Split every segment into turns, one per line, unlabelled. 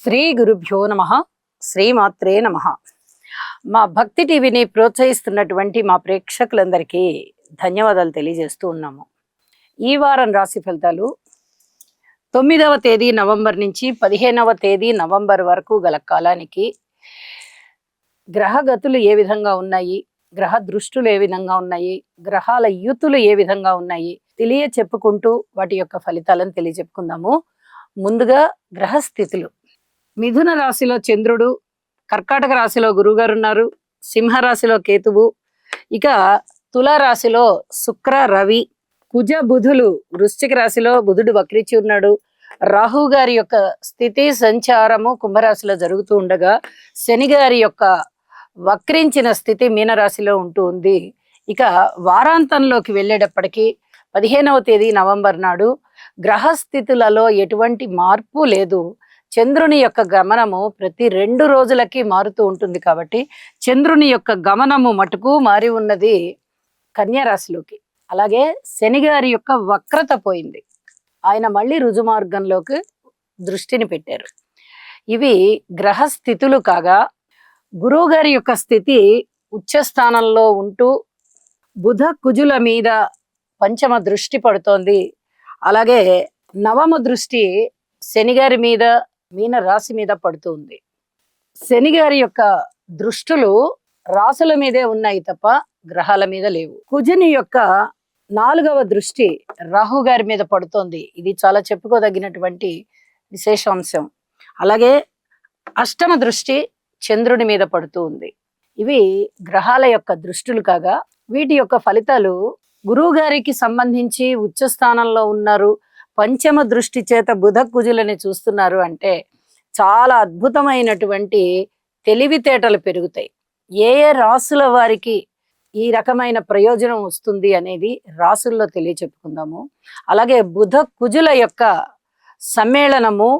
శ్రీ గురుభ్యో నమ. శ్రీమాత్రే నమ. మా భక్తి టీవీని ప్రోత్సహిస్తున్నటువంటి మా ప్రేక్షకులందరికీ ధన్యవాదాలు తెలియజేస్తూ ఉన్నాము. ఈ వారం రాశి ఫలితాలు 9వ తేదీ నవంబర్ నుంచి 15వ తేదీ నవంబర్ వరకు గల కాలానికి గ్రహగతులు ఏ విధంగా ఉన్నాయి, గ్రహ దృష్టులు ఏ విధంగా ఉన్నాయి, గ్రహాల యుతులు ఏ విధంగా ఉన్నాయి చెప్పుకుంటూ వాటి యొక్క ఫలితాలను తెలియజెప్పుకుందాము. ముందుగా గ్రహస్థితులు. మిథున రాశిలో చంద్రుడు, కర్కాటక రాశిలో గురువుగారు ఉన్నారు, సింహరాశిలో కేతువు, ఇక తులారాశిలో శుక్ర రవి, కుజ బుధులు వృశ్చిక రాశిలో బుధుడు వక్రించి ఉన్నాడు. రాహు గారి యొక్క స్థితి సంచారము కుంభరాశిలో జరుగుతూ ఉండగా శని గారి యొక్క వక్రించిన స్థితి మీనరాశిలో ఉంటూ ఉంది. ఇక వారాంతంలోకి వెళ్ళేటప్పటికీ 15వ తేదీ నవంబర్ నాడు గ్రహస్థితులలో ఎటువంటి మార్పు లేదు. చంద్రుని యొక్క గమనము ప్రతి 2 రోజులకి మారుతూ ఉంటుంది కాబట్టి చంద్రుని యొక్క గమనము మటుకు మారి ఉన్నది కన్యా రాశిలోకి. అలాగే శని గారి యొక్క వక్రత పోయింది, ఆయన మళ్ళీ రుజుమార్గంలోకి దృష్టిని పెట్టారు. ఇవి గ్రహస్థితులు కాగా గురువు గారి యొక్క స్థితి ఉచ్చస్థానంలో ఉంటూ బుధ కుజుల మీద పంచమ దృష్టి పడుతోంది. అలాగే నవమ దృష్టి శని గారి మీద మీన రాశి మీద పడుతుంది. శని గారి యొక్క దృష్టులు రాసుల మీదే ఉన్నాయి తప్ప గ్రహాల మీద లేవు. కుజుని యొక్క 4వ దృష్టి రాహు గారి మీద పడుతోంది. ఇది చాలా చెప్పుకోదగినటువంటి విశేషాంశం. అలాగే అష్టమ దృష్టి చంద్రుడి మీద పడుతూ ఉంది. ఇవి గ్రహాల యొక్క దృష్టులు కాగా వీటి యొక్క ఫలితాలు గురువు గారికి సంబంధించి ఉచ్చ స్థానంలో ఉన్నారు, పంచమ దృష్టి చేత బుధ కుజులని చూస్తున్నారు అంటే చాలా అద్భుతమైనటువంటి తెలివితేటలు పెరుగుతాయి. ఏ ఏ రాసుల వారికి ఈ రకమైన ప్రయోజనం వస్తుంది అనేది రాసుల్లో తెలియచెప్పుకుందాము. అలాగే బుధ కుజుల యొక్క సమ్మేళనము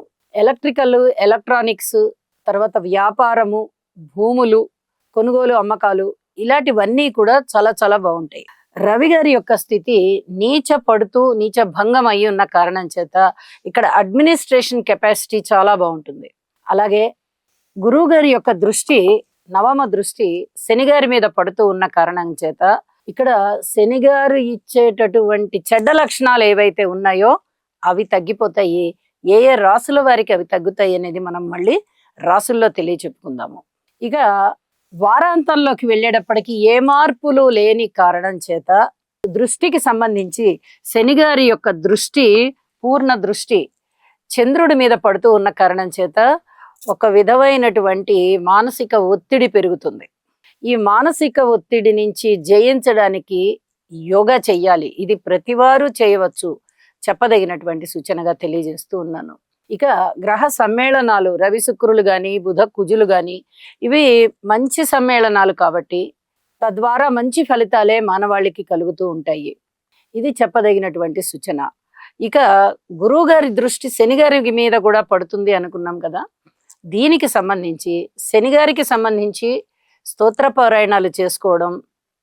ఎలక్ట్రికల్, ఎలక్ట్రానిక్స్, తర్వాత వ్యాపారము, భూములు, కొనుగోలు, అమ్మకాలు ఇలాంటివన్నీ కూడా చాలా చాలా బాగుంటాయి. రవి గారి యొక్క స్థితి నీచ పడుతూ నీచ భంగం అయి ఉన్న కారణం చేత ఇక్కడ అడ్మినిస్ట్రేషన్ కెపాసిటీ చాలా బాగుంటుంది. అలాగే గురువు గారి యొక్క దృష్టి నవమ దృష్టి శని గారి మీద పడుతూ ఉన్న కారణం చేత ఇక్కడ శని గారు ఇచ్చేటటువంటి చెడ్డ లక్షణాలు ఏవైతే ఉన్నాయో అవి తగ్గిపోతాయి. ఏ ఏ రాసుల వారికి అవి తగ్గుతాయి అనేది మనం మళ్ళీ రాసుల్లో తెలియచెప్పుకుందాము. ఇక వారాంతంలోకి వెళ్ళేటప్పటికి ఏ మార్పులు లేని కారణం చేత దృష్టికి సంబంధించి శని గారి యొక్క దృష్టి పూర్ణ దృష్టి చంద్రుడి మీద పడుతూ ఉన్న కారణం చేత ఒక విధమైనటువంటి మానసిక ఒత్తిడి పెరుగుతుంది. ఈ మానసిక ఒత్తిడి నుంచి జయించడానికి యోగా చెయ్యాలి. ఇది ప్రతివారు చేయవచ్చు, చెప్పదగినటువంటి సూచనగా తెలియజేస్తూ ఉన్నాను. ఇక గ్రహ సమ్మేళనాలు రవి శుక్రులు కానీ బుధ కుజులు కానీ ఇవి మంచి సమ్మేళనాలు కాబట్టి తద్వారా మంచి ఫలితాలే మానవాళికి కలుగుతూ ఉంటాయి. ఇది చెప్పదగినటువంటి సూచన. ఇక గురువు గారి దృష్టి శని గారి మీద కూడా పడుతుంది అనుకున్నాం కదా. దీనికి సంబంధించి శని గారికి సంబంధించి స్తోత్ర పారాయణాలు చేసుకోవడం,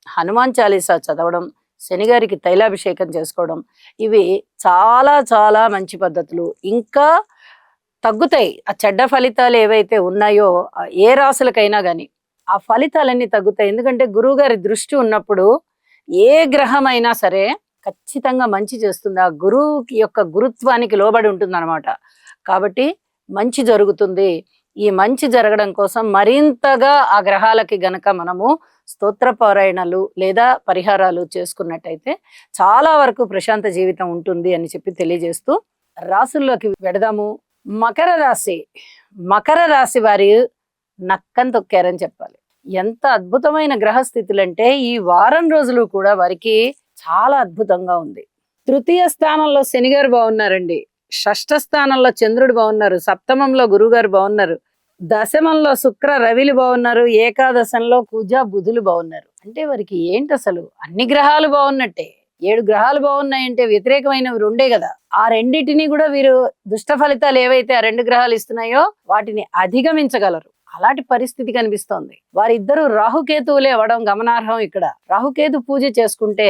హనుమాన్ చాలీసా చదవడం, శని గారికి తైలాభిషేకం చేసుకోవడం ఇవి చాలా చాలా మంచి పద్ధతులు. ఇంకా తగ్గుతాయి ఆ చెడ్డ ఫలితాలు ఏవైతే ఉన్నాయో ఏ రాసులకైనా కానీ ఆ ఫలితాలన్నీ తగ్గుతాయి. ఎందుకంటే గురువు గారి దృష్టి ఉన్నప్పుడు ఏ గ్రహమైనా సరే ఖచ్చితంగా మంచి చేస్తుంది. ఆ గురువు యొక్క గురుత్వానికి లోబడి ఉంటుంది అనమాట. కాబట్టి మంచి జరుగుతుంది. ఈ మంచి జరగడం కోసం మరింతగా ఆ గ్రహాలకి గనక మనము స్తోత్ర పారాయణలు లేదా పరిహారాలు చేసుకున్నట్టయితే చాలా వరకు ప్రశాంత జీవితం ఉంటుంది అని చెప్పి తెలియజేస్తూ రాసుల్లోకి వెడదాము. మకర రాశి. మకర రాశి వారి నక్కని తొక్కారని చెప్పాలి. ఎంత అద్భుతమైన గ్రహస్థితులు అంటే ఈ వారం రోజులు కూడా వారికి చాలా అద్భుతంగా ఉంది. తృతీయ స్థానంలో శని గారు బాగున్నారండి, షష్ఠ స్థానంలో చంద్రుడు బాగున్నారు, సప్తమంలో గురువు గారు బాగున్నారు, దశమంలో శుక్ర రవిలు బాగున్నారు, ఏకాదశంలో కుజ బుధులు బాగున్నారు. అంటే వారికి ఏంటి అసలు అన్ని గ్రహాలు బాగున్నట్టే. 7 గ్రహాలు బాగున్నాయంటే వ్యతిరేకమైనవి 2 కదా. ఆ రెండింటినీ కూడా వీరు దుష్ట ఫలితాలు ఏవైతే ఆ 2 గ్రహాలు ఇస్తున్నాయో వాటిని అధిగమించగలరు. అలాంటి పరిస్థితి కనిపిస్తోంది. వారిద్దరూ రాహుకేతువులే అవ్వడం గమనార్హం. ఇక్కడ రాహుకేతు పూజ చేసుకుంటే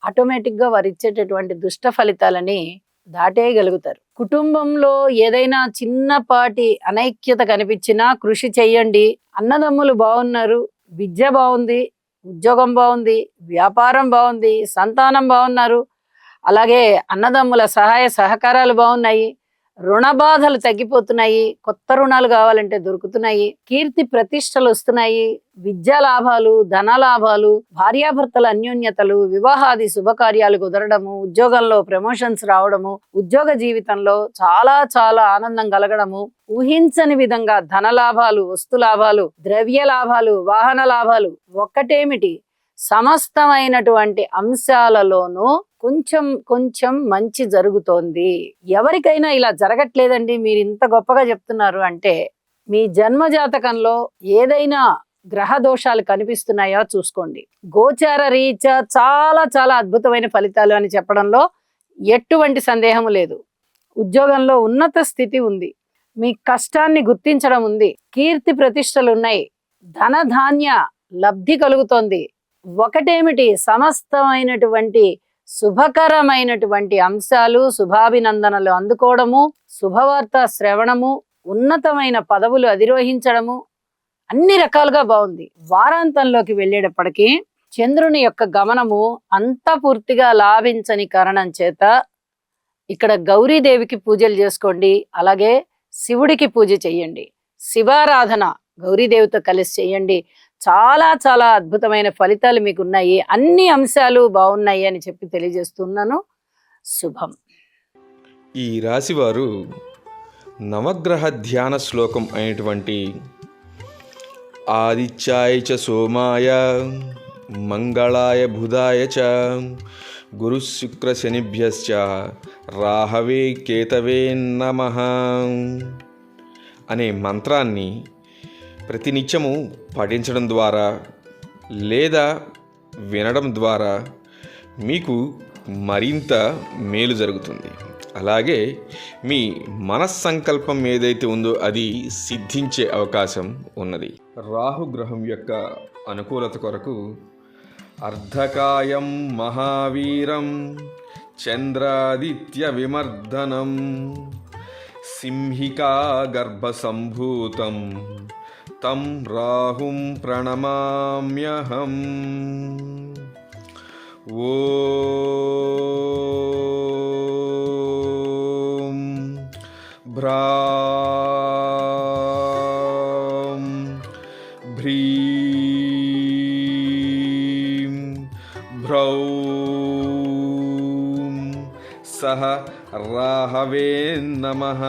ఆటోమేటిక్ గా వారు ఇచ్చేటటువంటి దుష్ట ఫలితాలని దాటేయగలుగుతారు. కుటుంబంలో ఏదైనా చిన్నపాటి అనైక్యత కనిపించినా కృషి చెయ్యండి. అన్నదమ్ములు బాగున్నారు, విద్య బాగుంది, ఉద్యోగం బాగుంది, వ్యాపారం బాగుంది, సంతానం బాగున్నారు, అలాగే అన్నదమ్ముల సహాయ సహకారాలు బాగున్నాయి, రుణ బాధలు తగ్గిపోతున్నాయి, కొత్త రుణాలు కావాలంటే దొరుకుతున్నాయి, కీర్తి ప్రతిష్టలు వస్తున్నాయి, విద్యా లాభాలు, ధన లాభాలు, భార్యాభర్తల అన్యోన్యతలు, వివాహాది శుభకార్యాలు కుదరడము, ఉద్యోగంలో ప్రమోషన్స్ రావడము, ఉద్యోగ జీవితంలో చాలా చాలా ఆనందం కలగడము, ఊహించని విధంగా ధన లాభాలు, వస్తు లాభాలు, ద్రవ్య లాభాలు, వాహన లాభాలు, ఒక్కటేమిటి సమస్తమైనటువంటి అంశాలలోనూ కొంచెం కొంచెం మంచి జరుగుతోంది. ఎవరికైనా ఇలా జరగట్లేదండి మీరు ఇంత గొప్పగా చెప్తున్నారు అంటే మీ జన్మ జాతకంలో ఏదైనా గ్రహ దోషాలు కనిపిస్తున్నాయో చూసుకోండి. గోచార రీత్యా చాలా చాలా అద్భుతమైన ఫలితాలు అని చెప్పడంలో ఎటువంటి సందేహం లేదు. ఉద్యోగంలో ఉన్నత స్థితి ఉంది, మీ కష్టాన్ని గుర్తించడం ఉంది, కీర్తి ప్రతిష్టలు ఉన్నాయి, ధన ధాన్య లబ్ధి కలుగుతోంది. ఒకటేమిటి సమస్తమైనటువంటి శుభకరమైనటువంటి అంశాలు, శుభాభినందనలు అందుకోవడము, శుభవార్త శ్రవణము, ఉన్నతమైన పదవులు అధిరోహించడము, అన్ని రకాలుగా బాగుంది. వారాంతంలోకి వెళ్ళేటప్పటికీ చంద్రుని యొక్క గమనము అంత పూర్తిగా లాభించని కారణం చేత ఇక్కడ గౌరీదేవికి పూజలు చేసుకోండి, అలాగే శివుడికి పూజ చెయ్యండి, శివారాధన గౌరీదేవితో కలిసి చేయండి. చాలా చాలా అద్భుతమైన ఫలితాలు మీకు ఉన్నాయి. అన్ని అంశాలు బాగున్నాయి అని చెప్పి తెలియజేస్తున్నాను. శుభం.
ఈ రాశివారు నవగ్రహ ధ్యాన శ్లోకం అయినటువంటి ఆదిత్యాయ చ సోమాయ మంగళాయ బుధాయ చ గురు శుక్ర శనిభ్యశ్చ రాహవే కేతవే నమః అనే మంత్రాన్ని ప్రతినిత్యము పఠించడం ద్వారా లేదా వినడం ద్వారా మీకు మరింత మేలు జరుగుతుంది. అలాగే మీ మనస్సంకల్పం ఏదైతే ఉందో అది సిద్ధించే అవకాశం ఉన్నది. రాహుగ్రహం యొక్క అనుకూలత కొరకు అర్ధకాయం మహావీరం చంద్రాదిత్య విమర్దనం సింహికా గర్భ సంభూతం తం రాహుం ప్రణమామ్యహం. ఓం భ్రాం భ్రీం భ్రౌం సహ రాహవే నమః.